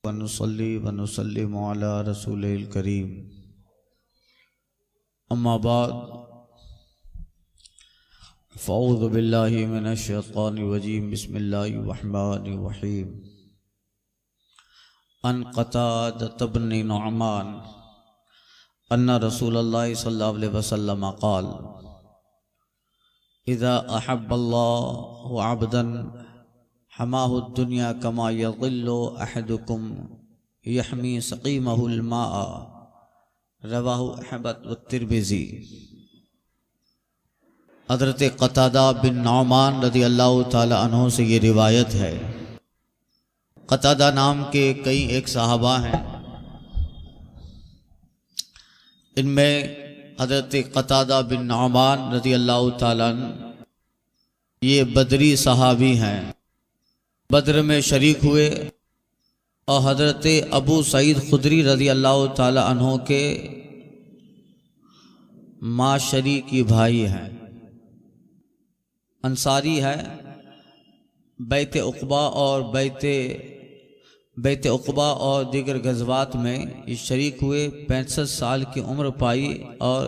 वनुसल्ली वनुसल्लिमु अला रसूलिल करीम। अम्मा बाद फ़अऊज़ु बिल्लाहि मिनश शैतानिर रजीम। बिस्मिल्लाहिर रहमानिर रहीम। अन क़तादा इब्न नुअमान अन्ना रसूलल्लाहि सल्लल्लाहु अलैहि वसल्लम क़ाल इज़ा अहब्बल्लाहु अब्दन हमाहु दुनिया कमा यज़िल्लु अहदुकुम यहमी सक़ीमहुल माअ। रवाहु अहमद व तिर्मिज़ी। हज़रत क़तादा बिन नुअमान रज़ी अल्लाह ताला अन्हु से ये रिवायत है। क़तादा नाम के कई एक सहाबा हैं, इनमें हज़रत क़तादा बिन नुअमान रज़ी अल्लाह ताला ये बदरी सहाबी हैं, बद्र में शरीक हुए और हज़रत अबू सईद खुदरी रज़ी अल्लाह ताला अन्हो के माशरी की भाई हैं, अंसारी है। बैत उक़बा और बैत उक़बा और दीगर गज़वात में ये शरीक हुए। 65 साल की उम्र पाई और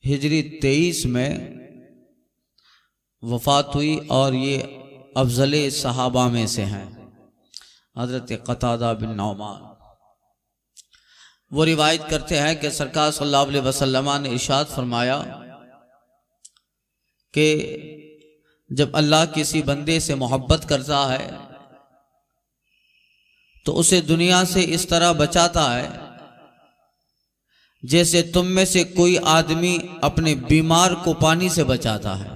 हिजरी 23 में वफ़ात हुई और ये अफ़ज़ल सहाबा में से हैं हज़रत क़तादा बिन नुअमान। वो रिवायत करते हैं कि सरकार सल्लल्लाहु अलैहि वसल्लम ने इरशाद फरमाया कि जब अल्लाह किसी बंदे से मोहब्बत करता है तो उसे दुनिया से इस तरह बचाता है जैसे तुम में से कोई आदमी अपने बीमार को पानी से बचाता है।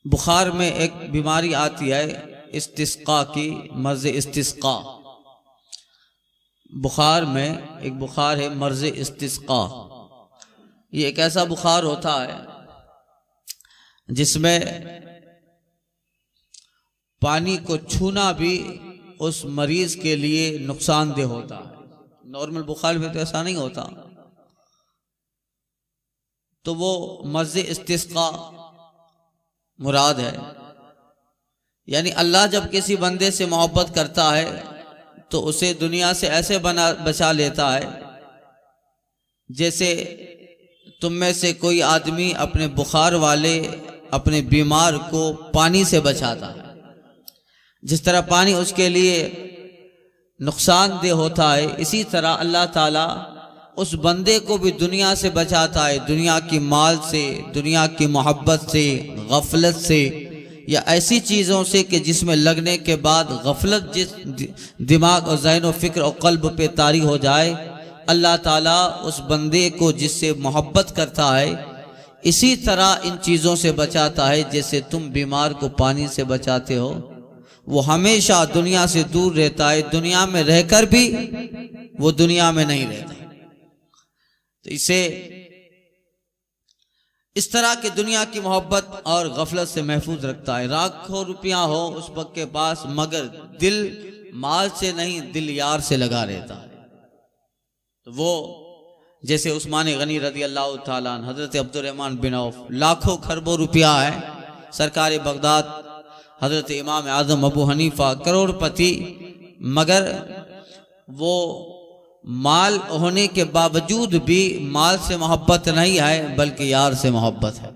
बुखार में एक बीमारी आती है इस्तिस्का की, मर्ज़ इस्तिस्का। बुखार में एक बुखार है मर्ज़ इस्तिस्का। ये एक ऐसा बुखार होता है जिसमें पानी को छूना भी उस मरीज के लिए नुकसानदेह होता है। नॉर्मल बुखार में तो ऐसा नहीं होता। तो वो मर्ज़ इस्तिस्का मुराद है। यानी अल्लाह जब किसी बंदे से मोहब्बत करता है तो उसे दुनिया से ऐसे बचा लेता है जैसे तुम में से कोई आदमी अपने बुखार वाले अपने बीमार को पानी से बचाता है। जिस तरह पानी उसके लिए नुकसानदेह होता है, इसी तरह अल्लाह ताला उस बंदे को भी दुनिया से बचाता है, दुनिया की माल से, दुनिया की मोहब्बत से, गफलत से या ऐसी चीज़ों से कि जिसमें लगने के बाद गफलत जिस दिमाग और ज़हन और फ़िक्र और क़ल्ब पे तारी हो जाए, अल्लाह ताला उस बंदे को जिससे मोहब्बत करता है इसी तरह इन चीज़ों से बचाता है जैसे तुम बीमार को पानी से बचाते हो। वो हमेशा दुनिया से दूर रहता है, दुनिया में रहकर भी वो दुनिया में नहीं रहता। तो इसे इस तरह की दुनिया की मोहब्बत और गफलत से महफूज रखता है। लाखों रुपया हो उस वक्त के पास, मगर दिल माल से नहीं, दिल यार से लगा रहता है। तो वो जैसे उस्मान गनी रज़ी अल्लाह ताला अन्हु, हज़रत अब्दुर्रहमान बिन औफ, लाखों खरबों रुपया है। सरकार बगदाद हज़रत इमाम आज़म अबू हनीफा करोड़पति, मगर वो माल होने के बावजूद भी माल से मोहब्बत नहीं है बल्कि यार से मोहब्बत है।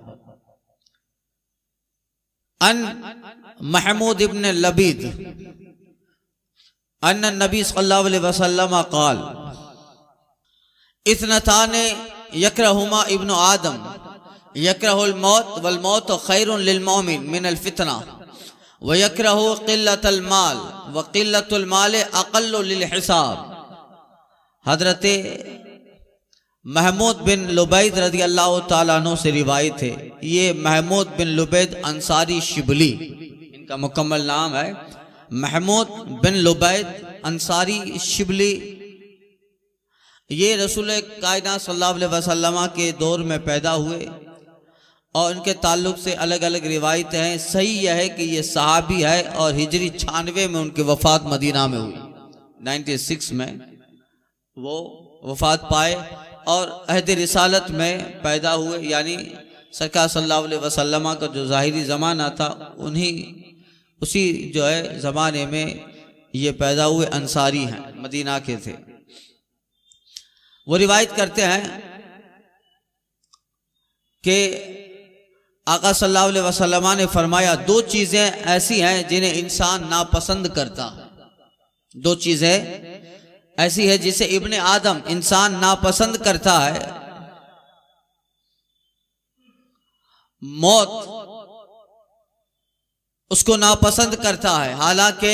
अन महमूद इब्न लबीद अन्न नबी सल्लल्लाहु अलैहि वसल्लम क़ाल इत्नताने यकरहुमा इब्न आदम यकरहुल मौत वल मौत खैरुन लिल मोमिन मिनल फितना व यकरहु क़िल्लतल माल व क़िल्लतुल माल अक़ल्लु लिल हिसाब। हज़रत महमूद बिन लुबैद रज़ी अल्लाह ताला अन्हु से रिवायत है। ये महमूद बिन लुबैद अंसारी शिबली इनका मुकम्मल नाम है। महमूद बिन लुबैद अंसारी शिबली ये रसूल कायनात सल्लल्लाहु अलैहि वसल्लम के दौर में पैदा हुए और इनके ताल्लुक़ से अलग अलग रिवायतें हैं। सही यह है कि ये सहाबी है और हिजरी 96 में उनकी वफ़ात मदीना में हुई। 96 में वो वफ़ात पाए और अहद रिसालत में पैदा हुए, यानी सरकार सल्लल्लाहु अलैहि वसल्लम का जो ज़ाहिरी ज़माना था उन्हीं उसी जो है ज़माने में ये पैदा हुए अंसारी हैं, मदीना के थे। वो रिवायत करते हैं कि आका सल्लल्लाहु अलैहि वसल्लम ने फरमाया, दो चीज़ें ऐसी हैं जिन्हें इंसान नापसंद करता है। दो चीज़ें ऐसी है जिसे इब्ने आदम इंसान नापसंद करता है। मौत उसको नापसंद करता है, हालांकि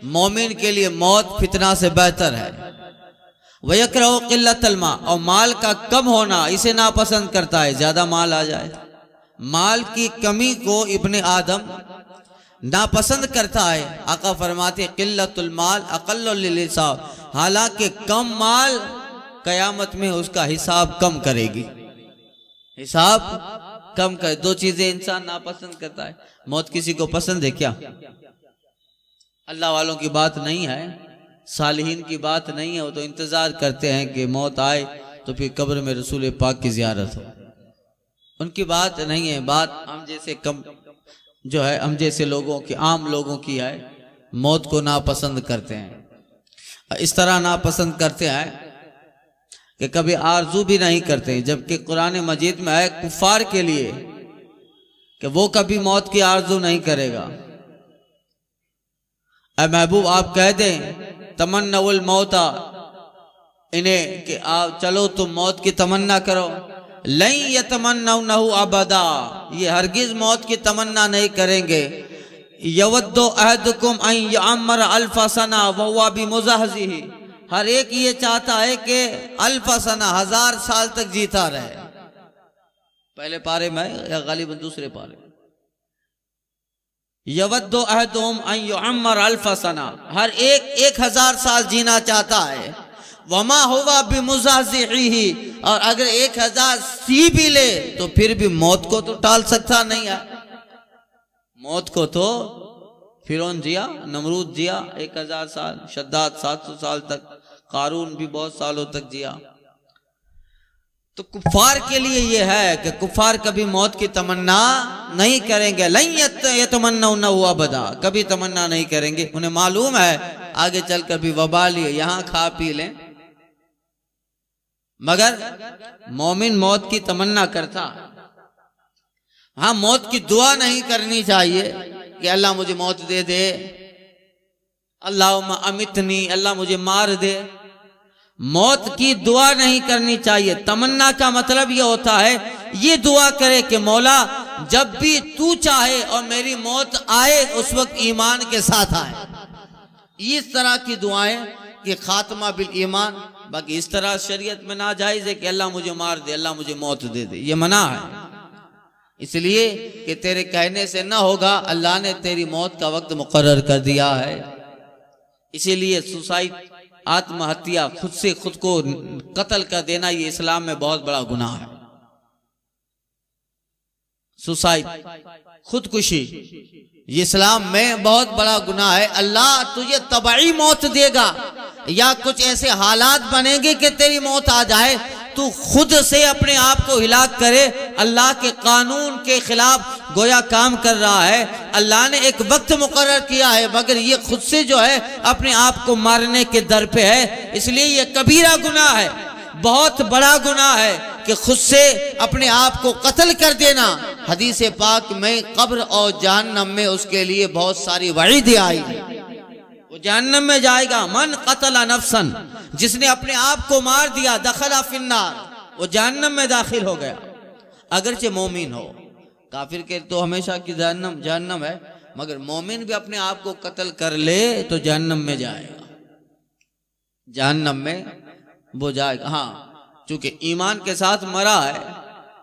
मोमिन के लिए मौत फितना से बेहतर है। वयकरहु क़िल्लतल माल, और माल का कम होना इसे नापसंद करता है, ज्यादा माल आ जाए। माल की कमी को इब्ने आदम नापसंद करता है। आका फरमाते क़िल्लतुल माल अक़ल्लु लिल हिसाब, हालांकि कम माल कयामत में उसका हिसाब कम करेगी, हिसाब कम कर। दो चीजें इंसान नापसंद करता है। मौत किसी को पसंद है क्या? अल्लाह वालों की बात नहीं है, सालिहीन की बात नहीं है। वो तो इंतजार करते हैं कि मौत आए तो फिर कब्र में रसूल पाक की जियारत हो। उनकी बात नहीं है, बात हम जैसे कम जो है हम जैसे लोगों की, आम लोगों की है। मौत को नापसंद करते हैं, इस तरह नापसंद करते हैं कि कभी आरजू भी नहीं करते। जबकि कुरान मजीद में है कुफार के लिए कि वो कभी मौत की आरजू नहीं करेगा। ऐ महबूब आप कह दें तमन्नउल मौता इन्हें कि आप चलो तुम मौत की तमन्ना करो। लन यतमन्नउनहु अबदा, ये हरगिज मौत की तमन्ना नहीं करेंगे। यवद्दु अहदुकुम अन यअम्मर अल्फ सना व हुवा बिमुज़हज़िही, हर एक ये चाहता है कि अल्फ सना 1000 साल तक जीता रहे। पहले पारे में या गालिबन दूसरे पारे, यवद्दु अहदुहुम अन युअम्मर अल्फ सना, हर एक 1000 साल जीना चाहता है। वमा हुवा बिमुज़हज़िही, और अगर 1000 सी भी ले तो फिर भी मौत को तो टाल सकता नहीं है। मौत को तो फिरौन जिया, नमरूद जिया 1000 साल, शद्दाद 700 साल तक, कारून भी बहुत सालों तक जिया। तो कुफार के लिए ये है कि कुफार कभी मौत की तमन्ना नहीं करेंगे। लन यतमन्नउनहु अबदा, कभी तमन्ना नहीं करेंगे। उन्हें मालूम है आगे चलकर भी वबाल है, यहां खा पी लें। मगर मोमिन मौत की तमन्ना करता। हाँ, मौत की दुआ नहीं करनी चाहिए कि अल्लाह मुझे मौत दे दे, अल्लाहुम्मा अमितनी, अल्लाह मुझे मार दे। मौत की दुआ नहीं करनी चाहिए। तमन्ना का मतलब यह होता है, ये दुआ करे कि मौला जब भी तू चाहे और मेरी मौत आए उस वक्त ईमान के साथ आए। इस तरह की दुआएं कि खात्मा बिल ईमान। बाकी इस तरह शरीयत में नाजायज है कि अल्लाह मुझे मार दे, अल्लाह मुझे मौत दे दे, ये मना है। इसलिए कि तेरे कहने से ना होगा, अल्लाह ने तेरी मौत का वक्त मुकर्रर कर दिया है। इसीलिए सुसाइड, आत्महत्या, खुद से खुद को कत्ल कर देना, ये इस्लाम में बहुत बड़ा गुनाह है। सुसाइड, खुदकुशी, ये इस्लाम में बहुत बड़ा गुनाह है। अल्लाह तुझे तबाई मौत देगा या कुछ ऐसे हालात बनेंगे कि तेरी मौत आ जाए, तू खुद से अपने आप को हिलाक करे, अल्लाह के कानून के खिलाफ गोया काम कर रहा है। अल्लाह ने एक वक्त मुकर्रर किया है, मगर ये खुद से जो है अपने आप को मारने के दर पे है। इसलिए ये कबीरा गुनाह है, बहुत बड़ा गुनाह है कि खुद से अपने आप को कत्ल कर देना। हदीस पाक में कब्र और जहन्नम में उसके लिए बहुत सारी वईदें आई हैं। वो जहन्नम में जाएगा। मन कतला नफ्सन, जिसने अपने आप को मार दिया, दखला फिन्नार, वो जहन्नम में दाखिल हो गया। अगरचे मोमिन हो, काफिर के तो हमेशा की जहन्नम है, मगर मोमिन भी अपने आप को कत्ल कर ले तो जहन्नम में जाएगा, जहन्नम में वो जाएगा। हाँ, चूंकि ईमान के साथ मरा है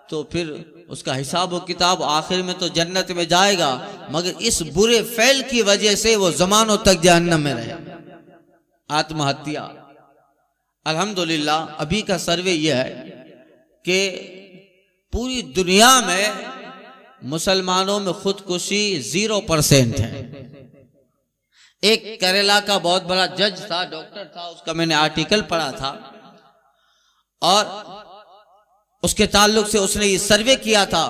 तो फिर उसका हिसाब व किताब आखिर में तो जन्नत में जाएगा, मगर इस बुरे फैल की वजह से वो जमानों तक जहन्नम में रहे। आत्महत्या, अल्हम्दुलिल्लाह अभी का सर्वे यह है कि पूरी दुनिया में मुसलमानों में खुदकुशी 0% है। एक केरला का बहुत बड़ा जज था, डॉक्टर था, उसका मैंने आर्टिकल पढ़ा था और उसके ताल्लुक से उसने ये सर्वे किया था।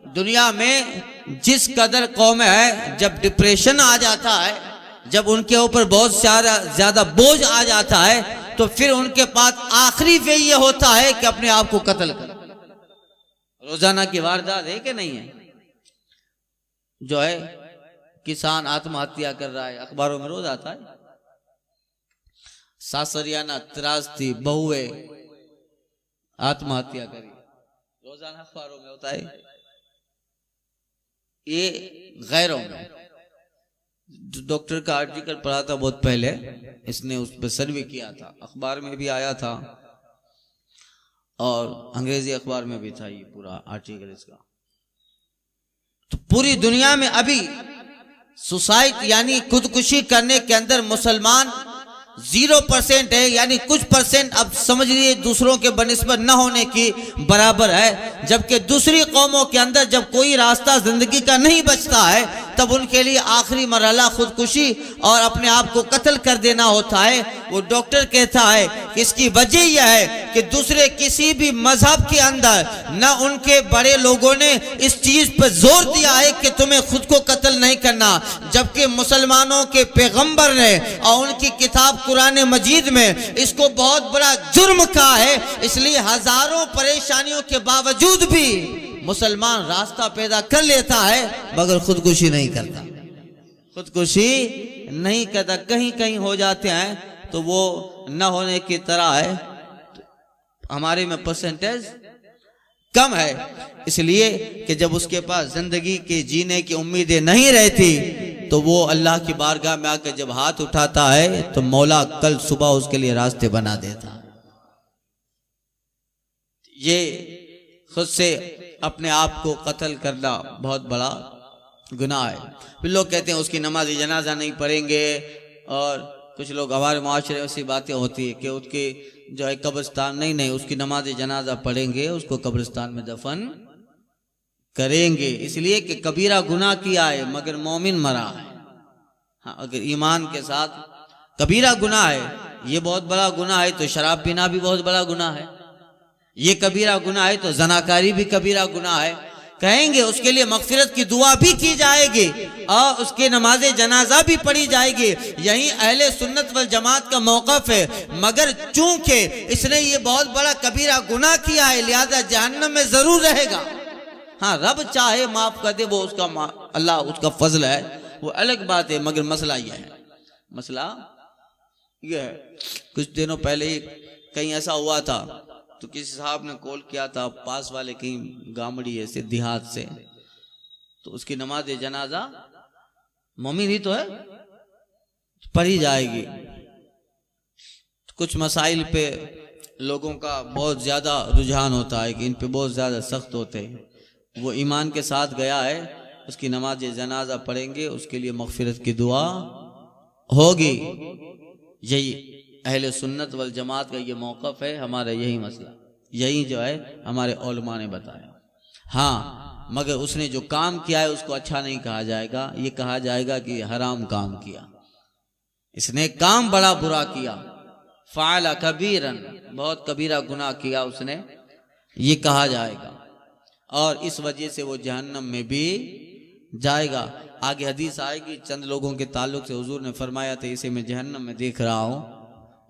दुनिया में जिस कदर कौम है, जब डिप्रेशन आ जाता है, जब उनके ऊपर बहुत ज्यादा बोझ आ जाता है, तो फिर उनके पास आखिरी वे ये होता है कि अपने आप को कत्ल कर। रोजाना की वारदात है कि नहीं है? जो है किसान आत्महत्या कर रहा है, अखबारों में रोज आता है। सासरियाना त्रासदी, बहुए आत्महत्या करी, रोजाना अखबारों में होता है। ये गैरों में डॉक्टर का आर्टिकल पढ़ा था बहुत पहले, इसने उस पर सर्वे किया था, अखबार में भी आया था और अंग्रेजी अखबार में भी था ये पूरा आर्टिकल इसका। तो पूरी दुनिया में अभी सुसाइड यानी खुदकुशी करने के अंदर मुसलमान 0% है, यानी कुछ परसेंट अब समझ लीजिए दूसरों के बनिस्बत न होने की बराबर है। जबकि दूसरी कौमों के अंदर जब कोई रास्ता जिंदगी का नहीं बचता है, तब उनके लिए आखिरी मरहला खुदकुशी और अपने आप को कत्ल कर देना होता है। वो डॉक्टर कहता है कि इसकी वजह यह है कि दूसरे किसी भी मजहब के अंदर न उनके बड़े लोगों ने इस चीज पर जोर दिया है कि तुम्हें खुद को कत्ल नहीं करना, जबकि मुसलमानों के पैगंबर ने और उनकी किताब कुरान मजीद में इसको बहुत बड़ा जुर्म कहा है। इसलिए हजारों परेशानियों के बावजूद भी मुसलमान रास्ता पैदा कर लेता है, मगर खुदकुशी नहीं करता, खुदकुशी नहीं करता। कहीं कहीं हो जाते हैं तो वो न होने की तरह है, हमारे में परसेंटेज कम है। इसलिए कि जब उसके पास जिंदगी के जीने की उम्मीदें नहीं रहती, तो वो अल्लाह की बारगाह में आकर जब हाथ उठाता है तो मौला कल सुबह उसके लिए रास्ते बना देता। ये खुद से अपने आप को कत्ल करना बहुत बड़ा गुनाह है। फिर लोग कहते हैं उसकी नमाज जनाजा नहीं पढ़ेंगे, और कुछ लोग हमारे माशरे में ऐसी बातें होती है कि उसके जो है कब्रिस्तान नहीं, उसकी नमाज जनाजा पढ़ेंगे, उसको कब्रिस्तान में दफन करेंगे, इसलिए कि कबीरा गुनाह किया है मगर मोमिन मरा है। हाँ, अगर ईमान के साथ कबीरा गुनाह है, ये बहुत बड़ा गुनाह है, तो शराब पीना भी बहुत बड़ा गुनाह है। ये कबीरा गुनाह है तो जनाकारी भी कबीरा गुनाह है, कहेंगे उसके लिए मगफिरत की दुआ भी की जाएगी और उसके नमाज़े जनाजा भी पढ़ी जाएगी। यही अहले सुन्नत वल जमात का मौक़िफ़ है। मगर चूंकि इसने ये बहुत बड़ा कबीरा गुनाह किया है, लिहाजा जहन्नम में जरूर रहेगा। हाँ, रब चाहे माफ कर दे, वो उसका अल्लाह उसका फजल है, वो अलग बात है। मगर मसला यह है, मसला यह है, कुछ दिनों पहले ही कहीं ऐसा हुआ था, तो किसी साहब ने कॉल किया था पास वाले कहीं गामड़ी ऐसे देहात से, तो उसकी नमाज जनाजा मोमिन ही तो है, पढ़ी जाएगी। कुछ मसाइल पे लोगों का बहुत ज्यादा रुझान होता है कि इन पे बहुत ज्यादा सख्त होते हैं। वो ईमान के साथ गया है, उसकी नमाज जनाजा पढ़ेंगे, उसके लिए मगफिरत की दुआ होगी। यही अहले सुन्नत वल जमात का ये मौक़िफ़ है, हमारा यही मसला, यही जो है हमारे उलमा ने बताया। हाँ, मगर उसने जो काम किया है उसको अच्छा नहीं कहा जाएगा, ये कहा जाएगा कि हराम काम किया, इसने काम बड़ा बुरा किया, फ़अला कबीरन, बहुत कबीरा गुनाह किया उसने, ये कहा जाएगा, और इस वजह से वो जहन्नम में भी जाएगा। आगे हदीस आएगी चंद लोगों के ताल्लुक से, हुजूर ने फरमाया था इसे मैं जहन्नम में देख रहा हूँ,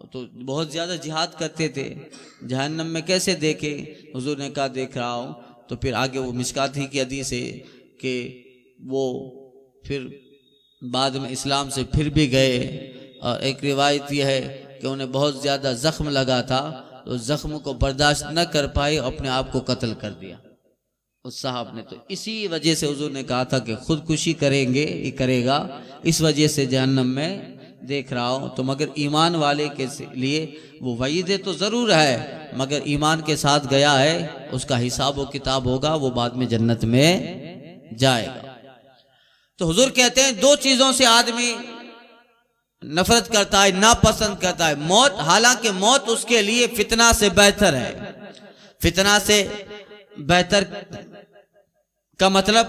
तो बहुत ज़्यादा जिहाद करते थे, जहन्नम में कैसे देखे? हुजूर ने कहा देख रहा हूँ। तो फिर आगे वो मिशकात ही की हदीस है कि वो फिर बाद में इस्लाम से फिर भी गए, और एक रिवायत यह है कि उन्हें बहुत ज़्यादा ज़ख्म लगा था, तो ज़ख्म को बर्दाश्त न कर पाए, अपने आप को कत्ल कर दिया उस साहब ने। तो इसी वजह से हुजूर ने कहा था कि खुदकुशी करेंगे, ये करेगा, इस वजह से जहन्नम में देख रहा हूं। तो मगर ईमान वाले के लिए वो वईद तो जरूर है, मगर ईमान के साथ गया है, उसका हिसाब व किताब होगा, वो बाद में जन्नत में जाएगा। तो हुजूर कहते हैं दो चीजों से आदमी नफरत करता है, नापसंद करता है, मौत, हालांकि मौत उसके लिए फितना से बेहतर है। फितना से बेहतर का मतलब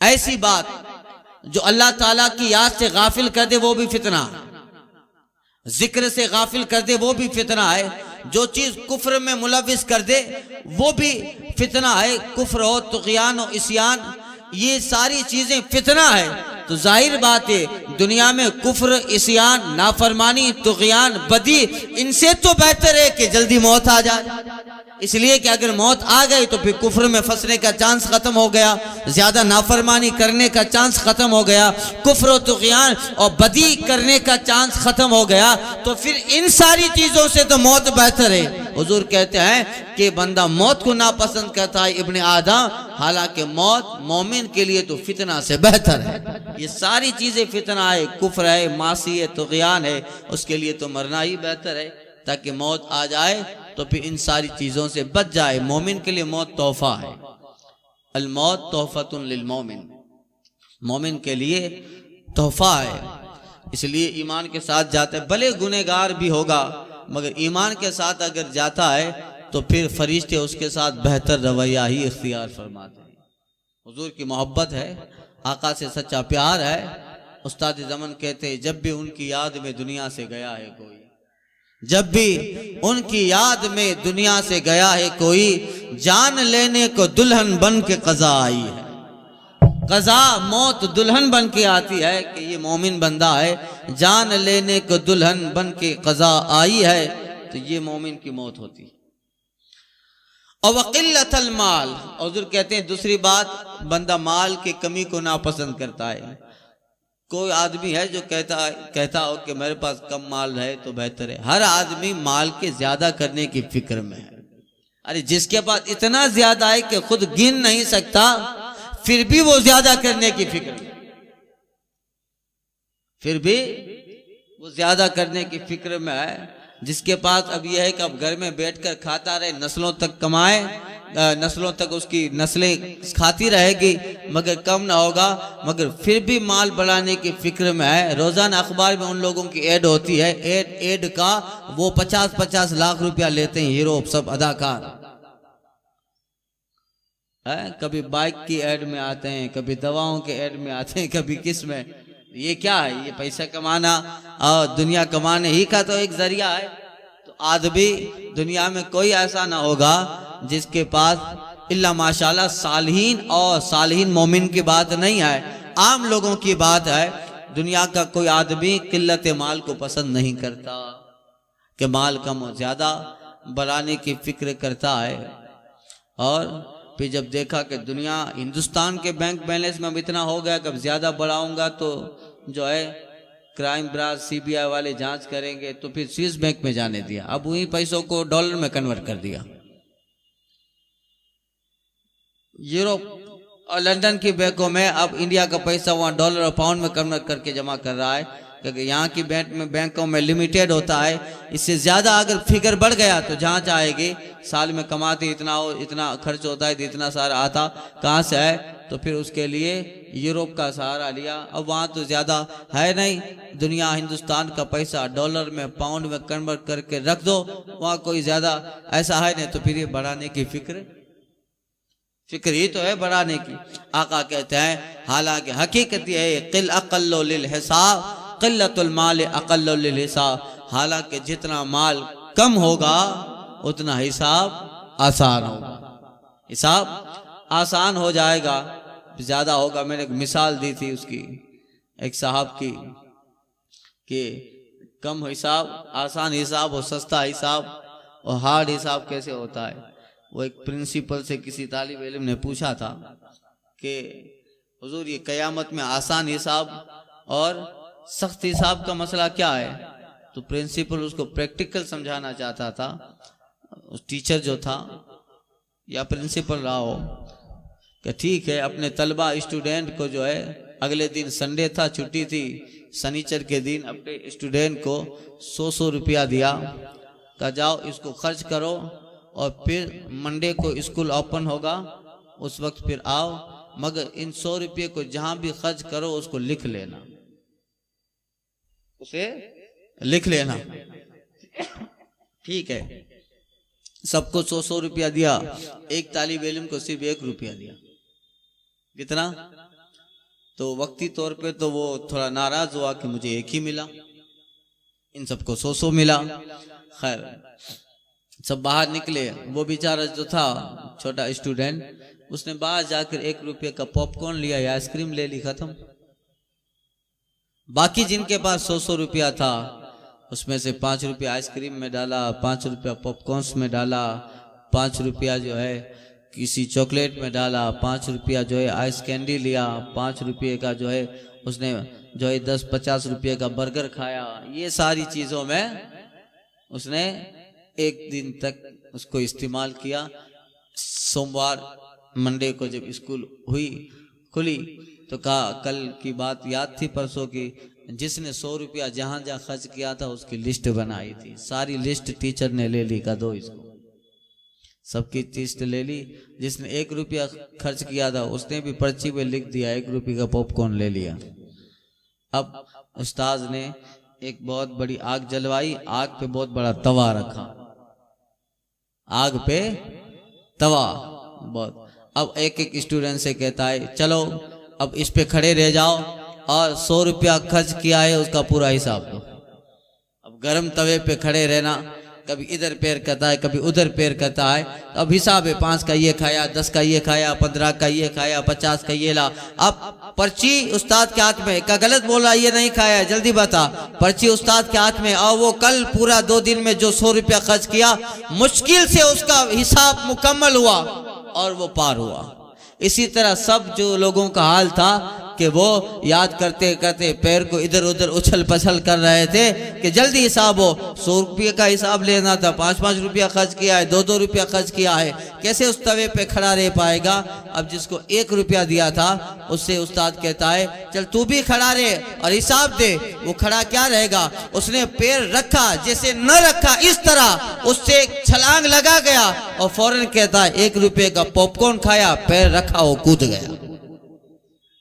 ऐसी बात जो अल्लाह ताला की याद से गाफिल कर दे, वो भी फितना, जिक्र से गाफिल कर दे, वो भी फितना है। जो चीज कुफ्र में मुलविस कर दे वो भी फितना है। कुफ्र हो, तुग़यान हो, इस्यान, ये सारी चीजें फितना है। तो जाहिर बात है दुनिया में कुफ्र, इस्यान, नाफरमानी, तुग़यान, बदी, इनसे तो बेहतर है कि जल्दी मौत आ जाए। इसलिए कि अगर मौत आ गई तो फिर कुफ्र में फंसने का चांस खत्म हो गया, ज्यादा नाफरमानी करने का चांस खत्म हो गया, कुफ्र, तुग़यान और बदी करने का चांस खत्म हो गया। तो फिर इन सारी चीजों से तो मौत बेहतर है। हुजूर कहते हैं कि बंदा मौत को नापसंद करता है इब्ने आदम, हालांकि मौत मोमिन के लिए तो फितना से बेहतर है। ये सारी चीजें फितना है, कुफ्र है, मासी है, तुग़यान है, उसके लिए तो मरना ही बेहतर है ताकि मौत आ जाए तो फिर इन सारी चीजों से बच जाए। मोमिन के लिए मौत तोहफा है। अल मौत तोहफतुन लिल मोमिन, मोमिन के लिए तोहफा है। इसलिए ईमान के साथ जाता है, भले गुनहगार भी होगा मगर ईमान के साथ अगर जाता है तो फिर फरिश्ते उसके साथ बेहतर रवैया ही इख्तियार फरमाते हैं। हुजूर की मोहब्बत है, आका से सच्चा प्यार है। उस्ताद ज़मन कहते हैं जब भी उनकी याद में दुनिया से गया है कोई, जब भी उनकी याद में दुनिया से गया है कोई, जान लेने को दुल्हन बन के कज़ा आई है। कज़ा मौत दुल्हन बन के आती है कि ये मोमिन बंदा है, जान लेने को दुल्हन बन के कज़ा आई है, तो ये मोमिन की मौत होती है। और वक़िल्लतल माल, हुज़ूर कहते हैं दूसरी बात, बंदा माल की कमी को नापसंद करता है। कोई आदमी है जो कहता हो कि मेरे पास कम माल है तो बेहतर है। हर आदमी माल के ज्यादा करने की फिक्र में है। अरे जिसके पास इतना ज्यादा है कि खुद गिन नहीं सकता, फिर भी वो ज्यादा करने की फिक्र में, फिर भी वो ज्यादा करने की फिक्र में है। जिसके पास अब यह है कि अब घर में बैठकर खाता रहे, नस्लों तक कमाए, नस्लों तक उसकी नस्लें खाती रहेगी मगर कम ना होगा, मगर फिर भी माल बढ़ाने की फिक्र में है। रोजाना अखबार में उन लोगों की एड होती है, एड का वो 50-50 लाख रुपया लेते हैं हीरो सब अदाकार है। कभी बाइक की एड में आते हैं, कभी दवाओं के एड में आते हैं, कभी किस में। ये क्या है? ये पैसा कमाना और दुनिया कमाने ही का तो एक जरिया है। तो आदमी दुनिया में कोई ऐसा ना होगा जिसके पास इल्ला माशाल्लाह सालिहीन, और सालिहीन मोमिन की बात नहीं है, आम लोगों की बात है। दुनिया का कोई आदमी किल्लत माल को पसंद नहीं करता कि माल कम हो, ज्यादा बढ़ाने की फिक्र करता है। और फिर जब देखा कि दुनिया, हिंदुस्तान के बैंक बैलेंस में अब इतना हो गया कि अब ज्यादा बढ़ाऊंगा तो जो है क्राइम ब्रांच, सीबीआई वाले जांच करेंगे, तो फिर स्विस बैंक में जाने दिया। अब वही पैसों को डॉलर में कन्वर्ट कर दिया। यूरोप और लंदन की बैंकों में अब इंडिया का पैसा वहाँ डॉलर और पाउंड में कन्वर्ट करके जमा कर रहा है, क्योंकि यहाँ की बैंकों में लिमिटेड होता है। इससे ज़्यादा अगर फिगर बढ़ गया तो जांच आएगी, साल में कमाते इतना हो, इतना खर्च होता है, तो इतना सारा आता कहाँ से है। तो फिर उसके लिए यूरोप का सहारा लिया। अब वहाँ तो ज़्यादा है नहीं, दुनिया हिंदुस्तान का पैसा डॉलर में, पाउंड में कन्वर्ट करके रख दो, वहाँ कोई ज़्यादा ऐसा है नहीं। तो फिर ये बढ़ाने की फिक्र ही तो है बढ़ाने की। आका कहते हैं हालांकि हकीकत ये है किल अक़ल्लु लिल हिसाब क़िल्लतुल माल अक़ल्लु लिल हिसाब, हालांकि जितना माल कम होगा उतना हिसाब आसान होगा। हिसाब आसान हो जाएगा, ज्यादा होगा। मैंने एक मिसाल दी थी उसकी, एक साहब की, कि कम हिसाब, आसान हिसाब और सस्ता हिसाब और हार्ड हिसाब कैसे होता है। वो एक प्रिंसिपल से किसी तालिब इल्म ने पूछा था कि हुजूर ये क़यामत में आसान हिसाब और सख्त हिसाब का मसला क्या है। तो प्रिंसिपल उसको प्रैक्टिकल समझाना चाहता था। उस टीचर जो था या प्रिंसिपल रहा हो कि ठीक है, अपने तलबा स्टूडेंट को जो है, अगले दिन संडे था, छुट्टी थी, शनिचर के दिन अपने स्टूडेंट को 100 रुपया दिया, कहा जाओ इसको खर्च करो और फिर मंडे को स्कूल ओपन होगा, उस वक्त फिर आओ, मगर इन 100 रुपये को जहां भी खर्च करो उसको लिख लेना, उसे लिख लेना। ठीक है, सबको 100 रुपया दिया, एक तालिब इल्म को सिर्फ 1 रुपया दिया। कितना? तो वक्ती तौर पे तो वो थोड़ा नाराज हुआ कि मुझे 1 ही मिला, इन सबको 100 मिला। खैर, सब बाहर निकले। वो बेचारा जो था छोटा स्टूडेंट, उसने बाहर जाकर 1 रुपये का पॉपकॉर्न लिया या आइसक्रीम ले ली, खत्म। बाकी जिनके पास 100 रुपया था उसमें से 5 रुपया आइसक्रीम में डाला, 5 रुपया पॉपकॉर्न्स में डाला, 5 रुपया जो है किसी चॉकलेट में डाला, 5 रुपया जो है आइस कैंडी लिया, 5 रुपये का जो है उसने जो है 10-50 रुपये का बर्गर खाया। ये सारी चीज़ों में उसने 1 दिन तक उसको इस्तेमाल किया। सोमवार मंडे को जब स्कूल खुली तो कहा, कल की बात याद थी परसों की, जिसने 100 रुपया जहां जहां खर्च किया था उसकी लिस्ट बनाई थी। सारी लिस्ट टीचर ने ले ली, का दो इसको, सबकी लिस्ट ले ली। जिसने 1 रुपया खर्च किया था उसने भी पर्ची पे लिख दिया, 1 रुपये का पॉपकॉर्न ले लिया। अब उस्ताद ने एक बहुत बड़ी आग जलवाई, आग पे बहुत बड़ा तवा रखा, आग पे तवा बहुत। अब एक स्टूडेंट से कहता है, चलो अब इस पे खड़े रह जाओ और 100 रुपया खर्च किया है उसका पूरा हिसाब दो। अब गर्म तवे पे खड़े रहना, कभी इधर पैर करता है कभी उधर पैर करता है। अब हिसाब है, 5 का ये खाया, 10 का ये खाया, 15 का ये खाया, 50 का ये ला। अब पर्ची उस्ताद के हाथ में, का गलत बोला, ये नहीं खाया, जल्दी बता। पर्ची उस्ताद के हाथ में, और वो कल पूरा 2 दिन में जो 100 रुपया खर्च किया, मुश्किल से उसका हिसाब मुकम्मल हुआ और वो पार हुआ। इसी तरह सब जो लोगों का हाल था कि वो याद करते करते पैर को इधर उधर उछल पछल कर रहे थे कि जल्दी हिसाब हो। 100 रुपये का हिसाब लेना था, 5-5 रुपया खर्च किया है, 2-2 रुपया खर्च किया है, कैसे उस तवे पे खड़ा रह पाएगा। अब जिसको 1 रुपया दिया था उससे उस्ताद कहता है, चल तू भी खड़ा रहे और हिसाब दे। वो खड़ा क्या रहेगा, उसने पैर रखा, जैसे न रखा इस तरह उससे छलांग लगा गया और फौरन कहता है 1 रुपये का पॉपकॉर्न खाया, पैर रखा, वो कूद गया।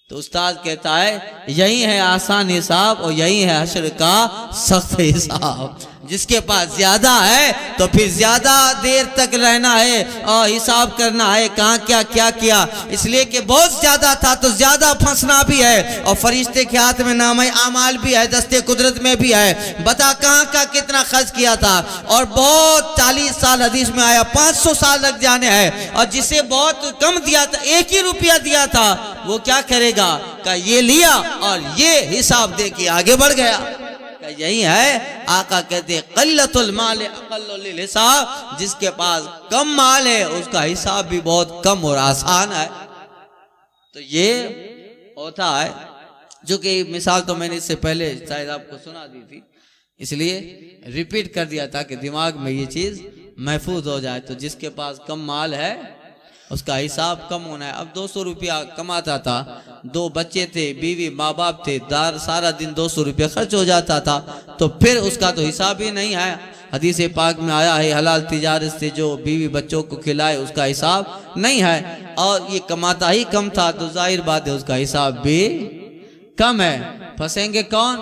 तो उस्ताद कहता है, यही है आसान हिसाब और यही है हश्र का सख्त हिसाब। जिसके पास ज्यादा है तो फिर ज्यादा देर तक रहना है और हिसाब करना है कहाँ क्या क्या किया। इसलिए कि बहुत ज्यादा था तो ज्यादा फंसना भी है और फरिश्ते के हाथ में नाम आमाल भी है, दस्ते कुदरत में भी है। बता कहाँ का कितना खर्च किया था। और बहुत 40 साल हदीस में आया 500 साल लग जाने हैं। और जिसे बहुत कम दिया था, 1 ही रुपया दिया था, वो क्या करेगा, का ये लिया और ये हिसाब दे के आगे बढ़ गया। यही है आका कहते क़ल्लतुल माल अक़ल्लुल हिसाब। जिसके पास कम माल है उसका हिसाब भी बहुत कम और आसान है। तो ये होता है, जो कि मिसाल तो मैंने इससे पहले शायद आपको सुना दी थी, इसलिए रिपीट कर दिया ताकि दिमाग में ये चीज महफूज हो जाए। तो जिसके पास कम माल है उसका हिसाब कम होना है। अब 200 रुपया कमाता था, 2 बच्चे थे, बीवी माँ बाप थे, सारा दिन 200 रुपया खर्च हो जाता था, तो फिर उसका तो हिसाब ही नहीं है। हदीस पाक में आया है, हलाल तिजारत से जो बीवी बच्चों को खिलाए उसका हिसाब नहीं है। और ये कमाता ही कम था तो जाहिर बात है उसका हिसाब भी कम है। फंसेंगे कौन,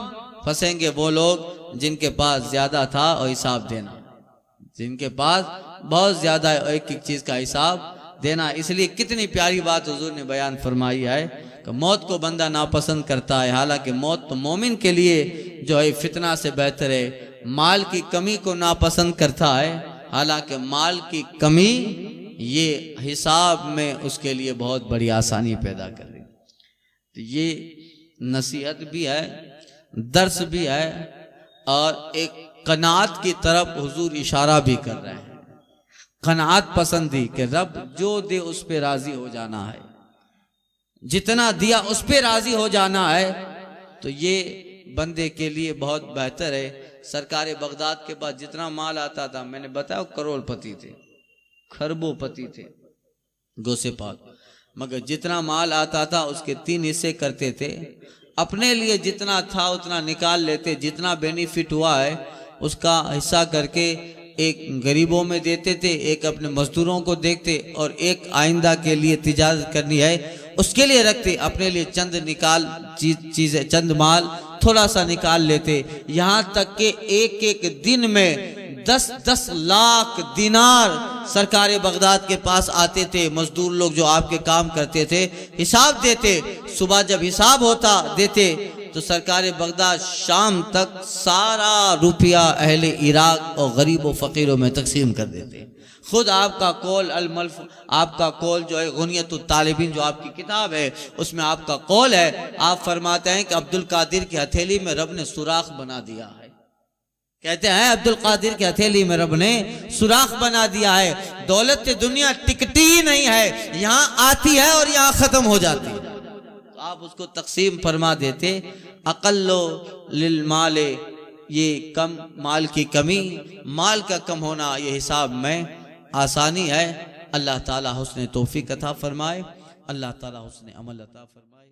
फंसेंगे वो लोग जिनके पास ज्यादा था और हिसाब देना, जिनके पास बहुत ज्यादा एक एक चीज का हिसाब देना। इसलिए कितनी प्यारी बात हुजूर ने बयान फरमाई है कि मौत को बंदा नापसंद करता है, हालांकि मौत तो मोमिन के लिए जो है फितना से बेहतर है। माल की कमी को नापसंद करता है, हालांकि माल की कमी ये हिसाब में उसके लिए बहुत बड़ी आसानी पैदा कर रही। तो ये नसीहत भी है, दर्स भी है और एक कनात की तरफ हुजूर इशारा भी कर रहे हैं। कनात पसंदी कि रब जो दे उस पे राजी हो जाना है, जितना दिया उस पे राजी हो जाना है। तो ये बंदे के लिए बहुत बेहतर है। सरकार बगदाद के पास जितना माल आता था, मैंने बताया करोड़पति थे, खरबोपति थे गौसे पाक, मगर जितना माल आता था उसके 3 हिस्से करते थे। अपने लिए जितना था उतना निकाल लेते, जितना बेनिफिट हुआ है उसका हिस्सा करके एक गरीबों में देते थे, एक अपने मजदूरों को देखते और एक आइंदा के लिए तिजारत करनी है उसके लिए रखते। अपने लिए चंद निकाल चीजें, चंद माल थोड़ा सा निकाल लेते। यहाँ तक के एक एक दिन में 10-10 लाख दिनार सरकार बगदाद के पास आते थे। मजदूर लोग जो आपके काम करते थे हिसाब देते, सुबह जब हिसाब होता देते तो सरकार बगदाद शाम तक सारा रुपया अहले इराक और गरीब व फ़कीरों में तकसीम कर देते। खुद आपका कौल अल-मल्फ, आपका कौल जो है गुनियतुत तालिबीन जो आपकी किताब है उसमें आपका कौल है, आप फरमाते हैं कि अब्दुल कादिर की हथेली में रब ने सुराख बना दिया है। कहते हैं अब्दुल कादिर की हथेली में रब ने सुराख बना दिया है। दौलत से दुनिया टिकती ही नहीं है, यहाँ आती है और यहाँ खत्म हो जाती है। तो आप उसको तकसीम फरमा देते। अकल्लो लिल माले, ये कम माल की कमी, माल का कम होना ये हिसाब में आसानी है। अल्लाह ताला हुस्न तौफीक अता फरमाए, अल्लाह ताला हुस्न अमल अता फरमाए।